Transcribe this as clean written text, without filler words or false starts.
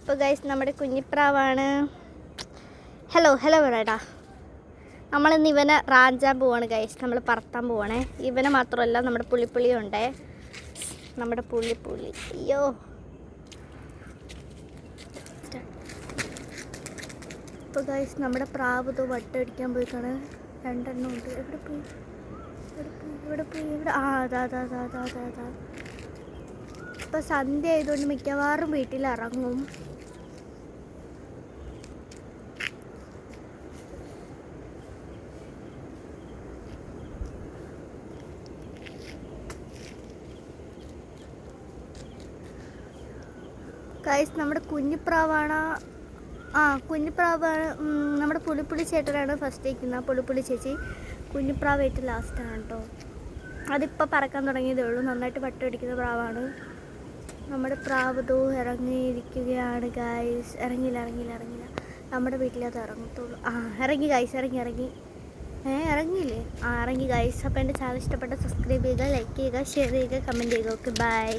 ഇപ്പോൾ ഗൈസ് നമ്മുടെ കുഞ്ഞിപ്രാവാണ്. Hello hello പറയടാ. നമ്മളിന്ന് ഇവനെ റാഞ്ചാൻ പോവാണ് ഗൈസ്. നമ്മൾ പറത്താൻ പോവാണേ. ഇവനെ മാത്രമല്ല നമ്മുടെ പുള്ളിപ്പുള്ളിയും ഉണ്ടേ. നമ്മുടെ പുള്ളി അയ്യോ. ഇപ്പോൾ ഗൈസ് നമ്മുടെ പ്രാവ് തോ വട്ടടിക്കാൻ പോയിക്കാണ്. രണ്ടെണ്ണം ഉണ്ട്. എവിടെ പോയി അതാ. ഇപ്പോൾ സന്ധ്യ ആയതുകൊണ്ട് മിക്കവാറും വീട്ടിലിറങ്ങും. ഗൈസ് നമ്മുടെ കുഞ്ഞിപ്രാവാണ്. കുഞ്ഞിപ്രാവാണ്. നമ്മുടെ പുളിപ്പുളി ചേട്ടനാണ് ഫസ്റ്റ് ഇരിക്കുന്നത്. പുളിപ്പുളി ചേച്ചി കുഞ്ഞിപ്രാവ് ഏറ്റവും ലാസ്റ്റാണ് കേട്ടോ. അതിപ്പോൾ പറക്കാൻ തുടങ്ങിയതേ ഉള്ളൂ. നന്നായിട്ട് വട്ടമടിക്കുന്ന പ്രാവാണ്. നമ്മുടെ പ്രാവ് തോ ഇറങ്ങിയിരിക്കുകയാണ് ഗൈസ്. ഇറങ്ങിയില്ല. നമ്മുടെ വീട്ടിലത് ഇറങ്ങത്തുള്ളൂ. ഇറങ്ങി ഗൈസ്, ഇറങ്ങി ഇറങ്ങിയില്ലേ? ഇറങ്ങി ഗൈസ്. അപ്പോൾ എൻ്റെ ചാനൽ ഇഷ്ടപ്പെട്ട സബ്സ്ക്രൈബ് ചെയ്യുക, ലൈക്ക് ചെയ്യുക, ഷെയർ ചെയ്യുക, കമൻറ്റ് ചെയ്യുക. Okay bye.